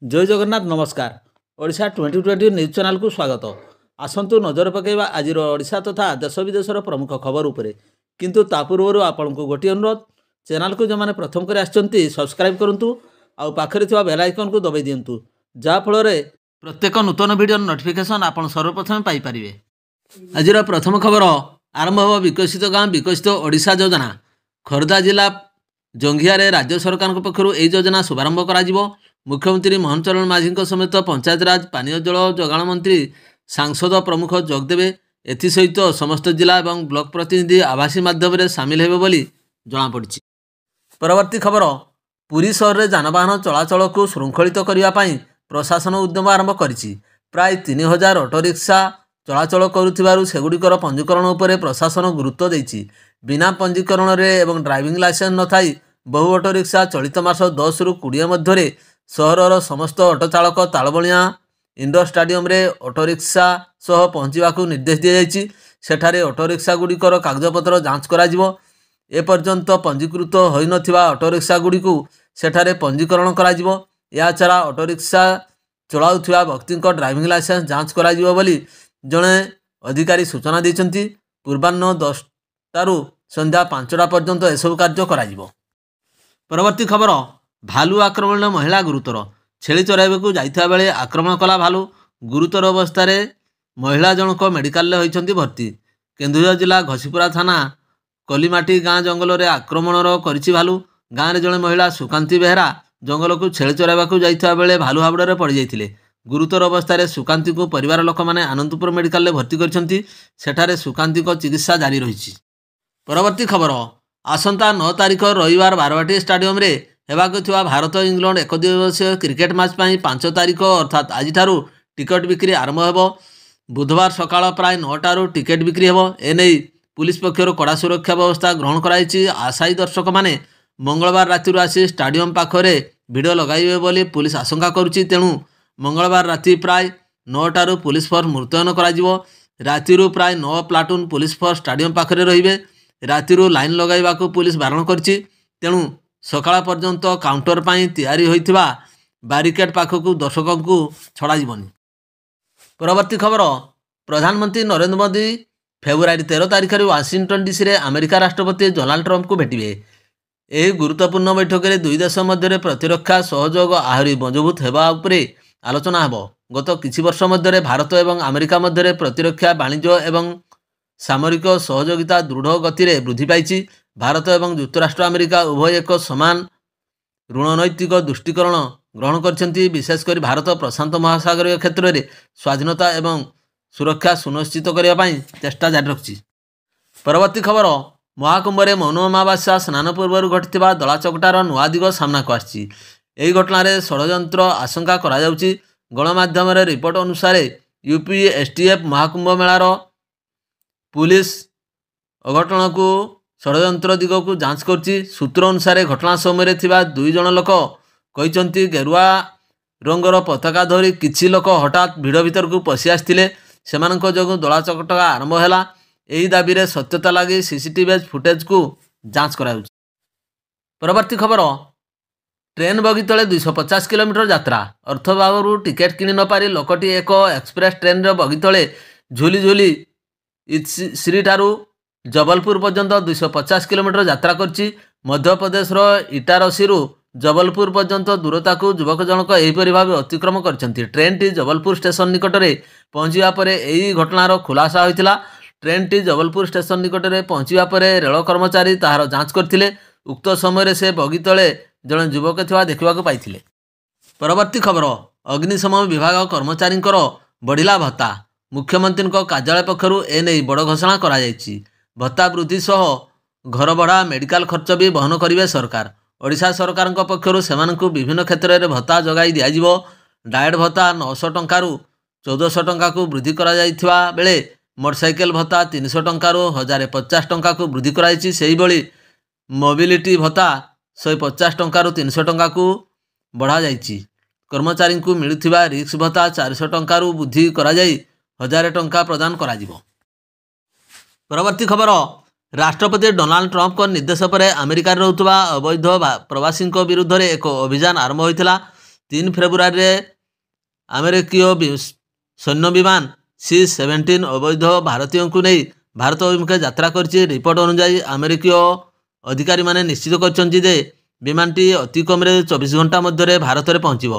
जय जगन्नाथ नमस्कार। Odisha 2020 news channel को स्वागत। आसंतु नजर पकेबा आज ओडिशा तथा देश विदेशर प्रमुख खबर उपरे। किंतु ता पूर्व आपण को गोटे अनुरोध, चैनल को जो मैंने प्रथम कर सब्सक्राइब करूँ आउ पाखे बेल आइकन को दबाई दिंतु जहाँफल प्रत्येक नूतन वीडियो नोटिफिकेशन आप सर्वप्रथम पाइपर। आज प्रथम खबर आरंभ हो विकसित गाँव विकसित ओडिशा योजना। खोर्धा जिला जंघिया राज्य सरकार पक्षर यह योजना शुभारंभ करा। मुख्यमंत्री मोहन चरण माझी समेत पंचायतराज पानीय जल जोगाण मंत्री सांसद प्रमुख जोगदेवे। एसहित समस्त जिला और ब्लॉक प्रतिनिधि आभासी माध्यम सामिल हेबे बोली जଣାपड़ी। परवर्ती खबर पुरी सहर में जानवाहन चलाचल को श्रृंखलित करने प्रशासन उद्यम आरंभ करिछि। प्राय 3000 ऑटोरिक्शा चलाचल करुथिबारु सेगुड़िकर पंजीकरण उपरे प्रशासन गुरुत्व देछि। बिना पंजीकरण एवं ड्राइविंग लाइसेंस न थाई बहु ऑटोरिक्शा चलित मास 10 रु 20 मध्य सहरर समस्त ऑटो चालक तालबणिया इंडोर स्टाडियम रे ऑटोरिक्शा सह पहुँचा निर्देश दी जाइछि। सेठारे ऑटोरिक्शा गुड़िकर कागजपत्र जांच करा जिवो। एपर्यंत पंजीकृत होई नथिबा ऑटोरिक्शा गुड़िकु सेठारे पंजीकरण करा जिवो। या छड़ा ऑटोरिक्शा चलाउथिबा व्यक्तिଙ୍କ ड्राइविंग लाइसेंस जांच करा जिवो बोली जणे अधिकारी सूचना दैछन्ति। पूर्वाह्न 10 टारू संध्या 5टा पर्यंत एसबु कार्य करा जिवो। परवर्ती खबर भालू आक्रमण महिला गुरुतर। छेली चराइबा जाइथा बेले आक्रमण कला भालू। गुरुतर अवस्था महिला जनक मेडिकल होइछन्ति भर्ती। केन्दुझर जिला घसीपुरा थाना कलिमाटी गाँ जंगल में आक्रमण करिछि भालू। गाँव में जड़े महिला सुकांती बेहरा जंगल को छेली चराइबा जाइथा बेले भालू हाबुड़े पड़ जाइथिले। गुरुतर अवस्था सुकांती को परिवार लोक मैंने आनंदपुर मेडिकल में भर्ती करछन्ति। सेठारे सुकांती को चिकित्सा जारी रही। परवर्ती खबर आसंता 9 तारिख रविवार बारवाटी स्टाडियम रे हेबाक थिबा भारत इंग्लैंड एक दिवसीय क्रिकेट मैच 5 तारिख अर्थात आज टिकट बिक्री आरंभ हेबो। बुधवार सकाळ प्राय 9टारू टिकेट बिक्री हेबो। एने पुलिस पक्षर कड़ा सुरक्षा व्यवस्था ग्रहण कराई। आशायी दर्शक माने मंगलवार राति आसी स्टाडियम पाखरे भिड़ लगाइबे बोली पुलिस आशंका करुछि। तेणु मंगलवार राति प्राय 9टारू पुलिस फोर्स मुतयन करा जिवो। रातिरू प्राय 9 प्लाटून पुलिस फोर्स स्टाडियम पाखरे रहिबे। रातिरू लाइन लगाइबाकू पुलिस बारण करिछि। तेणु सकाळ पर्यंत काउंटर पाई तैयारी होइथिबा बैरिकेड पाखकू दर्शकों को छड़ा जीवनी। परवर्ती खबर प्रधानमंत्री नरेंद्र मोदी फेब्रुआरी 13 तारिख वाशिंगटन डीसी रे अमेरिका राष्ट्रपति डोनाल्ड ट्रंप को भेटिबे। यह गुरुत्वपूर्ण बैठक में दुई देश मध्य प्रतिरक्षा सहयोग आहरी मजबूत हेबा उपरे आलोचना हेबो। गत किछि वर्ष मध्य भारत और अमेरिका मध्य प्रतिरक्षा वाणिज्य एवं सामरिक सहयोगिता दृढ़ गति में वृद्धि पाई। भारत और युक्तराष्ट्र अमेरिका उभय एक समान रणनैतिक दृष्टिकोण ग्रहण करछन्ति। विशेषकर भारत प्रशांत महासागरीय क्षेत्र में स्वाधीनता एवं सुरक्षा सुनिश्चित करने चेष्टा जारी रखिछि। परवर्ती खबर महाकुंभ में मौन अमावास्या स्नान पूर्व घटिथिबा दलाचकटार नुआ दिग सामना को आछि। एही घटना रे षड्यंत्र आशंका करा जाउछि। गणमाध्यम रिपोर्ट अनुसार यूपी एसटीएफ महाकुंभ मेलार पुलिस अघटन को षड्यंत्र दिग को जांच करछि। सूत्र अनुसार घटना समय थिबा 2 जण लोक कहिसंती गेरुआ रंगर पताका धरी किछि लोक हठात भिड़ भीतर को पशि आस्थिले। सेमानक जोगु दलाचकटा आरंभ हैला। एही दाबी रे सत्यता लगी सीसीटीवी फुटेज को जांच कराउछि। परवर्ती खबर ट्रेन बगी तले 250 किलोमीटर यात्रा। अर्थभाव टिकेट किनि न पारि लोकटी एक एक्सप्रेस ट्रेन रे बगी तले झुली झुली श्री ठारू जबलपुर पर्यंत 250 किलोमीटर यात्रा करछि। मध्य प्रदेश रो इटारसी रु जबलपुर पर्यंत दूरता को युवक जनक एहीपरि भाव अतिक्रम करछन्ति। ट्रेन टी जबलपुर स्टेशन निकट में पहुँचा पर यही घटनार खुलासा होइतिला। ट्रेन टी जबलपुर स्टेशन निकट में पहुँचा पर रेल कर्मचारी ताहार जांच करथिले। उक्त समय से बगी तले जड़े युवक थिबा देखिबाकू पाइथिले। परवर्ती खबर अग्निशम विभाग कर्मचारी बढ़िला भत्ता। मुख्यमंत्री कार्यालय पक्षरु एने बड़ घोषणा करा जायछि। भत्ता वृद्धि सह घर भड़ा मेडिकल खर्च भी बहन करेंगे सरकार। ओडिशा सरकार पक्षरु सेमानकु विभिन्न क्षेत्र में भत्ता जगाई दियाजिवो। डायट भत्ता 900 टंकारु 1400 टंका को वृद्धि करा जायथिबा बेले मोटरसाइकेल भत्ता 300 टंकारु 1050 टंका को वृद्धि कराइछि। सेही बळी मोबिलिटी भत्ता 150 टंकारु 300 टंका को बढ़ा जाइछि। कर्मचारी को मिलुथिबा रिक्स भत्ता 400 टंकारु वृद्धि करा जाई 1000 टंका प्रदान करा जिवो। परवर्ती खबर राष्ट्रपति डोनाल्ड ट्रंप निर्देश पर अमेरिका रोकवा अवैध प्रवासी विरुद्ध एक अभियान आरंभ होता। 3 ଫେବୃଆରୀରେ ଆମେରିକୀୟ ସୈନ୍ୟ ବିମାନ C-17 ଅବୈଧ ଭାରତୀୟଙ୍କୁ ନେଇ ଭାରତ ଅଭିମୁଖେ ଯାତ୍ରା କରିଛି। ରିପୋର୍ଟ ଅନୁଯାୟୀ ଆମେରିକୀୟ ଅଧିକାରୀମାନେ ନିଶ୍ଚିତ କରିଛନ୍ତି ଯେ ବିମାନଟି ଅତି କମ୍ରେ 24 ଘଣ୍ଟା ମଧ୍ୟରେ ଭାରତରେ ପହଞ୍ଚିବ।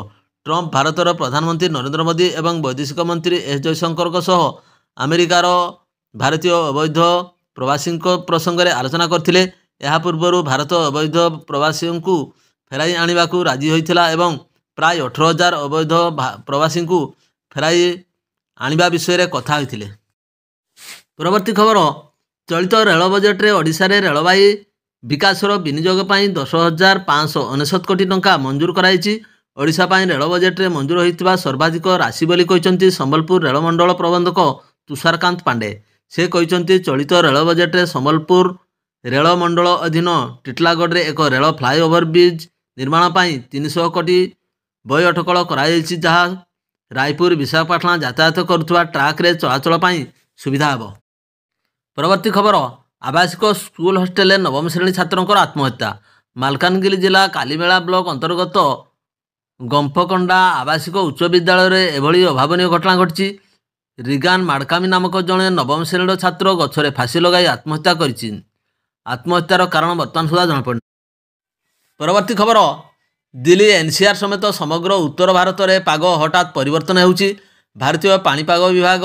ଟ୍ରମ୍ପ ଭାରତର ପ୍ରଧାନମନ୍ତ୍ରୀ ନରେନ୍ଦ୍ର ମୋଦି ଏବଂ ବୈଦେଶିକ ମନ୍ତ୍ରୀ ଏସ୍ ଜୟଶଙ୍କରଙ୍କ ସହ ଆମେରିକାର ଭାରତୀୟ ଅବୈଧ ପ୍ରବାସୀଙ୍କ ପ୍ରସଙ୍ଗରେ ଆଲୋଚନା କରିଥିଲେ। ଏହା ପୂର୍ବରୁ ଭାରତ ଅବୈଧ ପ୍ରବାସୀଙ୍କୁ ଫେରାଇ ଆଣିବାକୁ ରାଜି ହୋଇଥିଲା ଏବଂ ପ୍ରାୟ 18,000 ଅବୈଧ ପ୍ରବାସୀଙ୍କୁ ଫେରାଇ ଆଣିବା ବିଷୟରେ କଥା ହୋଇଥିଲେ। ପରବର୍ତ୍ତୀ ଖବର, ଚଳିତ ରେଳ ବଜେଟରେ ଓଡ଼ିଶାରେ ରେଳବାଇ ବିକାଶର ବିନିଯୋଗ ପାଇଁ 10,599 କୋଟି ଟଙ୍କା ମଞ୍ଜୁର କରାଯାଇଛି। ଓଡ଼ିଶା ପାଇଁ ରେଳ ବଜେଟରେ ମଞ୍ଜୁର ହୋଇଥିବା ସର୍ବାଧିକ ରାଶି ବୋଲି କହିଛନ୍ତି ସମ୍ବଲପୁର ରେଳମଣ୍ଡଳ ପ୍ରବନ୍ଧକ ତୁଷାରକାନ୍ତ ପାଣ୍ଡେ। ସେ କହିଛନ୍ତି ଚଳିତ ରେଳ ବଜେଟରେ ସମ୍ବଲପୁର ରେଳମଣ୍ଡଳ ଅଧୀନ ଟିଟିଲାଗଡ଼ରେ ଏକ ରେଳ ଫ୍ଲାଏଓଭର ବ୍ରିଜ୍ ନିର୍ମାଣ ପାଇଁ 300 କୋଟି ବ୍ୟୟ ଅଟକଳ କରାଯାଇଛି, ଯାହା ରାୟପୁର ବିଶାଖାପାଟଣା ଯାତାୟାତ କରୁଥିବା ଟ୍ରାକ୍ରେ ଚଳାଚଳ ପାଇଁ ସୁବିଧା ହେବ। ପରବର୍ତ୍ତୀ ଖବର, ଆବାସିକ ସ୍କୁଲ ହଷ୍ଟେଲରେ ନବମ ଶ୍ରେଣୀ ଛାତ୍ରଙ୍କର ଆତ୍ମହତ୍ୟା। ମାଲକାନଗିରି ଜିଲ୍ଲା କାଲିମେଳା ବ୍ଲକ ଅନ୍ତର୍ଗତ ଗମ୍ଫକଣ୍ଡା ଆବାସିକ ଉଚ୍ଚ ବିଦ୍ୟାଳୟରେ ଏଭଳି ଅଭାବନୀୟ ଘଟଣା ଘଟିଛି। ରିଗାନ୍ ମାଡ଼କାମି ନାମକ ଜଣେ ନବମ ଶ୍ରେଣୀର ଛାତ୍ର ଗଛରେ ଫାଶୀ ଲଗାଇ ଆତ୍ମହତ୍ୟା କରିଛି। ଆତ୍ମହତ୍ୟାର କାରଣ ବର୍ତ୍ତମାନ ସୁଦ୍ଧା ଜଣାପଡ଼ିନି। ପରବର୍ତ୍ତୀ ଖବର, ଦିଲ୍ଲୀ NCR ସମେତ ସମଗ୍ର ଉତ୍ତର ଭାରତରେ ପାଗ ହଠାତ୍ ପରିବର୍ତ୍ତନ ହେଉଛି। ଭାରତୀୟ ପାଣିପାଗ ବିଭାଗ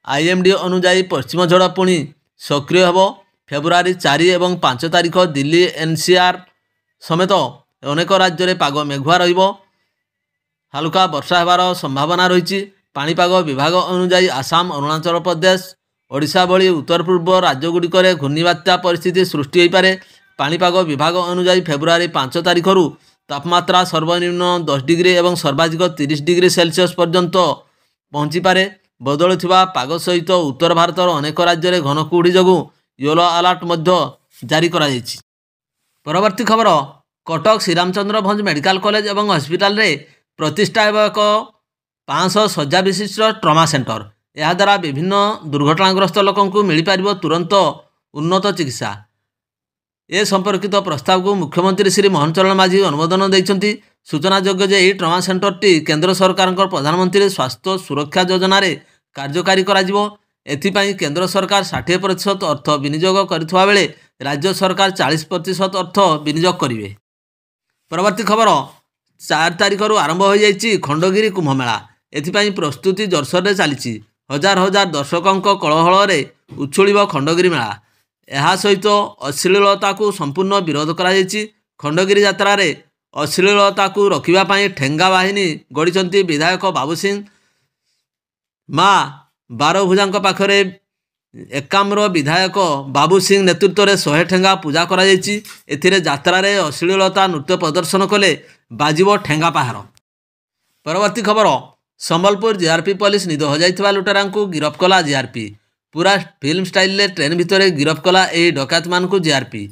IMD ଅନୁଯାୟୀ ପଶ୍ଚିମ ଝଡ଼ ପୁଣି ସକ୍ରିୟ ହେବ। ଫେବୃଆରୀ 4 ଏବଂ 5 ତାରିଖ ଦିଲ୍ଲୀ NCR ସମେତ ଅନେକ ରାଜ୍ୟରେ ପାଗ ମେଘୁଆ ରହିବ। ହାଲୁକା ବର୍ଷା ହେବାର ସମ୍ଭାବନା ରହିଛି। ପାଣିପାଗ ବିଭାଗ ଅନୁଯାୟୀ ଆସାମ, ଅରୁଣାଚଳ ପ୍ରଦେଶ, ଓଡ଼ିଶା ଭଳି ଉତ୍ତର ପୂର୍ବ ରାଜ୍ୟଗୁଡ଼ିକରେ ଘୂର୍ଣ୍ଣିବାତ୍ୟା ପରିସ୍ଥିତି ସୃଷ୍ଟି ହୋଇପାରେ। ପାଣିପାଗ ବିଭାଗ ଅନୁଯାୟୀ ଫେବୃଆରୀ 5 ତାରିଖରୁ ତାପମାତ୍ରା ସର୍ବନିମ୍ନ 10 ଡିଗ୍ରୀ ଏବଂ ସର୍ବାଧିକ 30 ଡିଗ୍ରୀ ସେଲସିୟସ୍ ପର୍ଯ୍ୟନ୍ତ ପହଞ୍ଚିପାରେ। ବଦଳୁଥିବା ପାଗ ସହିତ ଉତ୍ତର ଭାରତର ଅନେକ ରାଜ୍ୟରେ ଘନ କୁହୁଡ଼ି ଯୋଗୁଁ ୟେଲୋ ଆଲର୍ଟ ମଧ୍ୟ ଜାରି କରାଯାଇଛି। ପରବର୍ତ୍ତୀ ଖବର, କଟକ ଶ୍ରୀରାମଚନ୍ଦ୍ର ଭଞ୍ଜ ମେଡ଼ିକାଲ କଲେଜ ଏବଂ ହସ୍ପିଟାଲରେ ପ୍ରତିଷ୍ଠା ହେବ ଏକ 500 ଶଯ୍ୟା ବିଶିଷ୍ଟ ଟ୍ରମା ସେଣ୍ଟର। ଏହାଦ୍ୱାରା ବିଭିନ୍ନ ଦୁର୍ଘଟଣାଗ୍ରସ୍ତ ଲୋକଙ୍କୁ ମିଳିପାରିବ ତୁରନ୍ତ ଉନ୍ନତ ଚିକିତ୍ସା। ଏ ସମ୍ପର୍କିତ ପ୍ରସ୍ତାବକୁ ମୁଖ୍ୟମନ୍ତ୍ରୀ ଶ୍ରୀ ମୋହନ ଚରଣ ମାଝୀ ଅନୁମୋଦନ ଦେଇଛନ୍ତି। ସୂଚନାଯୋଗ୍ୟ ଯେ ଏହି ଟ୍ରମା ସେଣ୍ଟରଟି କେନ୍ଦ୍ର ସରକାରଙ୍କ ପ୍ରଧାନମନ୍ତ୍ରୀ ସ୍ୱାସ୍ଥ୍ୟ ସୁରକ୍ଷା ଯୋଜନାରେ କାର୍ଯ୍ୟକାରୀ କରାଯିବ। ଏଥିପାଇଁ କେନ୍ଦ୍ର ସରକାର 60% ଅର୍ଥ ବିନିଯୋଗ କରିଥିବା ବେଳେ ରାଜ୍ୟ ସରକାର 40% ଅର୍ଥ ବିନିଯୋଗ କରିବେ। ପରବର୍ତ୍ତୀ ଖବର, 4 ତାରିଖରୁ ଆରମ୍ଭ ହୋଇଯାଇଛି ଖଣ୍ଡଗିରି କୁମ୍ଭମେଳା। ଏଥିପାଇଁ ପ୍ରସ୍ତୁତି ଜୋରସୋରରେ ଚାଲିଛି। ହଜାର ହଜାର ଦର୍ଶକଙ୍କ କୋଳାହଳରେ ଉଛୁଳିବ ଖଣ୍ଡଗିରି ମେଳା। ଏହା ସହିତ ଅଶ୍ଳୀଳତାକୁ ସମ୍ପୂର୍ଣ୍ଣ ବିରୋଧ କରାଯାଇଛି। ଖଣ୍ଡଗିରି ଯାତ୍ରାରେ ଅଶ୍ଳୀଳତାକୁ ରୋକିବା ପାଇଁ ଠେଙ୍ଗା ବାହିନୀ ଗଢ଼ିଛନ୍ତି ବିଧାୟକ ବାବୁ ସିଂ। ମା ବାରଭୁଜାଙ୍କ ପାଖରେ ଏକାମ୍ର ବିଧାୟକ ବାବୁ ସିଂ ନେତୃତ୍ୱରେ 100 ଠେଙ୍ଗା ପୂଜା କରାଯାଇଛି। ଏଥିରେ ଯାତ୍ରାରେ ଅଶ୍ଳୀଳତା ନୃତ୍ୟ ପ୍ରଦର୍ଶନ କଲେ ବାଜିବ ଠେଙ୍ଗା ପାହାର। ପରବର୍ତ୍ତୀ ଖବର, ସମ୍ବଲପୁର ଜିଆରପି ପୋଲିସ ନିଦ ହଜାଇଥିବା ଲୁଟେରାଙ୍କୁ ଗିରଫ କଲା ଜିଆରପି। ପୁରା ଫିଲ୍ମ ଷ୍ଟାଇଲରେ ଟ୍ରେନ ଭିତରେ ଗିରଫ କଲା ଏହି ଡକାୟତମାନଙ୍କୁ ଜିଆରପି।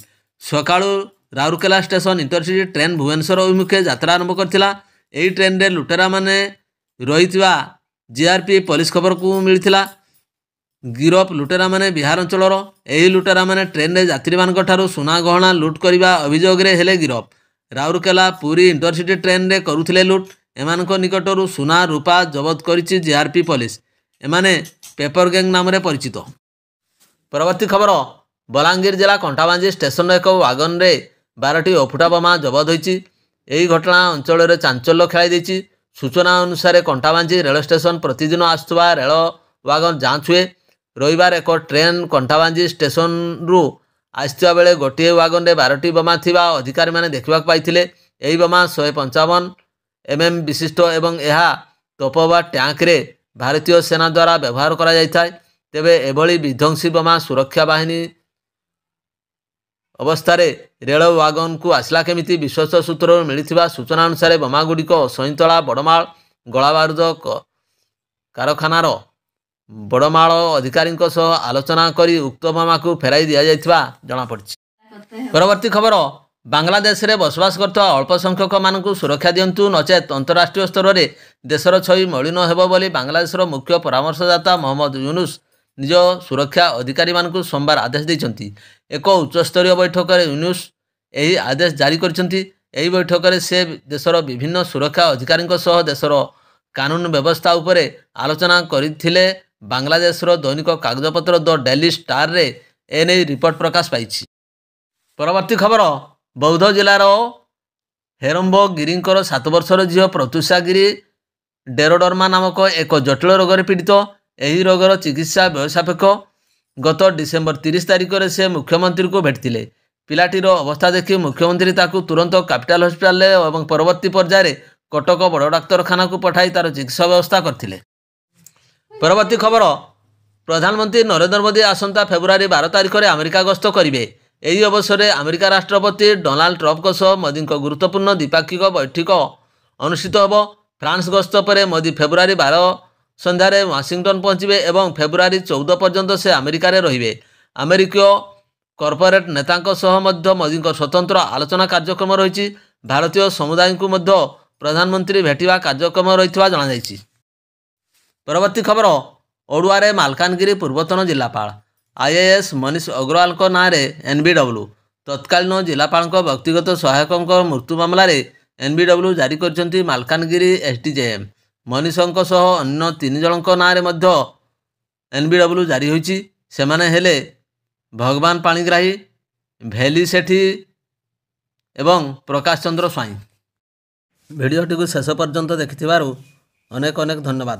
ସକାଳୁ Rourkela station intercity train Bhubaneswar ଅଭିମୁଖେ ଯାତ୍ରା ଆରମ୍ଭ କରିଥିଲା। ଏହି ଟ୍ରେନରେ ଲୁଟେରାମାନେ ରହିଥିବା ଜିଆରପି ପୋଲିସ ଖବରକୁ ମିଳିଥିଲା। ଗିରଫ ଲୁଟେରାମାନେ ବିହାର ଅଞ୍ଚଳର। ଏହି ଲୁଟେରାମାନେ ଟ୍ରେନରେ ଯାତ୍ରୀମାନଙ୍କଠାରୁ ସୁନା ଗହଣା ଲୁଟ୍ କରିବା ଅଭିଯୋଗରେ ହେଲେ ଗିରଫ। ରାଉରକେଲା ପୁରୀ ଇଣ୍ଟରସିଟି ଟ୍ରେନରେ କରୁଥିଲେ ଲୁଟ୍। ଏମାନଙ୍କ ନିକଟରୁ ସୁନା ରୂପା ଜବତ କରିଛି ଜିଆରପି ପୋଲିସ। ଏମାନେ ପେପର ଗ୍ୟାଙ୍ଗ ନାମରେ ପରିଚିତ। ପରବର୍ତ୍ତୀ ଖବର, ବଲାଙ୍ଗୀର ଜିଲ୍ଲା କଣ୍ଟାବାଞ୍ଜି ଷ୍ଟେସନର ଏକ ୱାଗନରେ 12ଟି ଅଫୁଟା ବୋମା ଜବତ ହୋଇଛି। ଏହି ଘଟଣା ଅଞ୍ଚଳରେ ଚାଞ୍ଚଲ୍ୟ ଖେଳାଇ ଦେଇଛି। ସୂଚନା ଅନୁସାରେ କଣ୍ଟାବାଞ୍ଜି ରେଳ ଷ୍ଟେସନ ପ୍ରତିଦିନ ଆସୁଥିବା ରେଳ ୱାଗନ ଯାଞ୍ଚ ହୁଏ। ରବିବାର ଏକ ଟ୍ରେନ କଣ୍ଟାବାଞ୍ଜି ଷ୍ଟେସନରୁ ଆସିଥିବା ବେଳେ ଗୋଟିଏ ୱାଗନରେ 12ଟି ବୋମା ଥିବା ଅଧିକାରୀମାନେ ଦେଖିବାକୁ ପାଇଥିଲେ। ଏହି ବୋମା 155 mm ବିଶିଷ୍ଟ ଏବଂ ଏହା ତୋପ ବା ଟ୍ୟାଙ୍କରେ ଭାରତୀୟ ସେନା ଦ୍ୱାରା ବ୍ୟବହାର କରାଯାଇଥାଏ। ତେବେ ଏଭଳି ବିଧ୍ୱଂସୀ ବୋମା ସୁରକ୍ଷା ବାହିନୀ ଅବସ୍ଥାରେ ରେଳ ୱାଗନକୁ ଆସିଲା କେମିତି? ବିଶ୍ୱସ୍ତ ସୂତ୍ରରୁ ମିଳିଥିବା ସୂଚନା ଅନୁସାରେ ବୋମାଗୁଡ଼ିକ ସଇଁତଳା ବଡ଼ମାଳ ଗୋଳାବାରୁଦ କାରଖାନାର ବଡ଼ମାଳ ଅଧିକାରୀଙ୍କ ସହ ଆଲୋଚନା କରି ଉକ୍ତ ବୋମାକୁ ଫେରାଇ ଦିଆଯାଇଥିବା ଜଣାପଡ଼ିଛି। ପରବର୍ତ୍ତୀ ଖବର, ବାଂଲାଦେଶରେ ବସବାସ କରୁଥିବା ଅଳ୍ପ ସଂଖ୍ୟକମାନଙ୍କୁ ସୁରକ୍ଷା ଦିଅନ୍ତୁ, ନଚେତ୍ ଅନ୍ତରାଷ୍ଟ୍ରୀୟ ସ୍ତରରେ ଦେଶର ଛବି ମଳିନ ହେବ ବୋଲି ବାଂଲାଦେଶର ମୁଖ୍ୟ ପରାମର୍ଶଦାତା ମହମ୍ମଦ ୟୁନୁସ୍ ନିଜ ସୁରକ୍ଷା ଅଧିକାରୀମାନଙ୍କୁ ସୋମବାର ଆଦେଶ ଦେଇଛନ୍ତି। ଏକ ଉଚ୍ଚସ୍ତରୀୟ ବୈଠକରେ ୟୁନୁସ୍ ଏହି ଆଦେଶ ଜାରି କରିଛନ୍ତି। ଏହି ବୈଠକରେ ସେ ଦେଶର ବିଭିନ୍ନ ସୁରକ୍ଷା ଅଧିକାରୀଙ୍କ ସହ ଦେଶର କାନୁନ ବ୍ୟବସ୍ଥା ଉପରେ ଆଲୋଚନା କରିଥିଲେ। ବାଂଲାଦେଶର ଦୈନିକ କାଗଜପତ୍ର ଦ ଡେଲି ଷ୍ଟାରରେ ଏନେଇ ରିପୋର୍ଟ ପ୍ରକାଶ ପାଇଛି। ପରବର୍ତ୍ତୀ ଖବର, ବୌଦ୍ଧ ଜିଲ୍ଲାର ହେରମ୍ବ ଗିରିଙ୍କର 7 ବର୍ଷର ଝିଅ ପ୍ରତ୍ୟୁଷା ଗିରି ଡେରୋଡର୍ମା ନାମକ ଏକ ଜଟିଳ ରୋଗରେ ପୀଡ଼ିତ। ଏହି ରୋଗର ଚିକିତ୍ସା ବ୍ୟୟସାପେକ୍ଷ। ଗତ ଡିସେମ୍ବର 30 ତାରିଖରେ ସେ ମୁଖ୍ୟମନ୍ତ୍ରୀଙ୍କୁ ଭେଟିଥିଲେ। ପିଲାଟିର ଅବସ୍ଥା ଦେଖି ମୁଖ୍ୟମନ୍ତ୍ରୀ ତାକୁ ତୁରନ୍ତ କ୍ୟାପିଟାଲ ହସ୍ପିଟାଲରେ ଏବଂ ପରବର୍ତ୍ତୀ ପର୍ଯ୍ୟାୟରେ କଟକ ବଡ଼ ଡାକ୍ତରଖାନାକୁ ପଠାଇ ତାର ଚିକିତ୍ସା ବ୍ୟବସ୍ଥା କରିଥିଲେ। ପରବର୍ତ୍ତୀ ଖବର, ପ୍ରଧାନମନ୍ତ୍ରୀ ନରେନ୍ଦ୍ର ମୋଦି ଆସନ୍ତା ଫେବୃଆରୀ 12 ତାରିଖରେ ଆମେରିକା ଗସ୍ତ କରିବେ। ଏହି ଅବସରରେ ଆମେରିକା ରାଷ୍ଟ୍ରପତି ଡୋନାଲ୍ଡ ଟ୍ରମ୍ପଙ୍କ ସହ ମୋଦିଙ୍କ ଗୁରୁତ୍ୱପୂର୍ଣ୍ଣ ଦ୍ୱିପାକ୍ଷିକ ବୈଠକ ଅନୁଷ୍ଠିତ ହେବ। ଫ୍ରାନ୍ସ ଗସ୍ତ ପରେ ମୋଦି ଫେବୃଆରୀ 12 ସନ୍ଧ୍ୟାରେ ୱାଶିଂଟନ ପହଞ୍ଚିବେ ଏବଂ ଫେବୃଆରୀ 14 ପର୍ଯ୍ୟନ୍ତ ସେ ଆମେରିକାରେ ରହିବେ। ଆମେରିକୀୟ କର୍ପୋରେଟ୍ ନେତାଙ୍କ ସହ ମଧ୍ୟ ମୋଦିଙ୍କ ସ୍ୱତନ୍ତ୍ର ଆଲୋଚନା କାର୍ଯ୍ୟକ୍ରମ ରହିଛି। ଭାରତୀୟ ସମୁଦାୟଙ୍କୁ ମଧ୍ୟ ପ୍ରଧାନମନ୍ତ୍ରୀ ଭେଟିବା କାର୍ଯ୍ୟକ୍ରମ ରହିଥିବା ଜଣାଯାଇଛି। ପରବର୍ତ୍ତୀ ଖବର, ଓଡୁଆରେ ମାଲକାନଗିରି ପୂର୍ବତନ ଜିଲ୍ଲାପାଳ ଆଇଏଏସ୍ ମନୀଷ ଅଗ୍ରୱାଲଙ୍କ ନାଁରେ ଏନ୍ବିଡବ୍ଲ୍ୟୁ ତତ୍କାଳୀନ ଜିଲ୍ଲାପାଳଙ୍କ ବ୍ୟକ୍ତିଗତ ସହାୟକଙ୍କ ମୃତ୍ୟୁ ମାମଲାରେ ଏନ୍ବିଡବ୍ଲ୍ୟୁ ଜାରି କରିଛନ୍ତି ମାଲକାନଗିରି ଏସ୍ଡିଜେଏମ୍। ମନୀଷଙ୍କ ସହ ଅନ୍ୟ 3 ଜଣଙ୍କ ନାଁରେ ମଧ୍ୟ ଏନ୍ବିଡବ୍ଲ୍ୟୁ ଜାରି ହୋଇଛି। ସେମାନେ ହେଲେ ଭଗବାନ ପାଣିଗ୍ରାହୀ, ଭେଲି ସେଠୀ ଏବଂ ପ୍ରକାଶ ଚନ୍ଦ୍ର ସ୍ୱାଇଁ। ଭିଡ଼ିଓଟିକୁ ଶେଷ ପର୍ଯ୍ୟନ୍ତ ଦେଖିଥିବାରୁ ଅନେକ ଅନେକ ଧନ୍ୟବାଦ।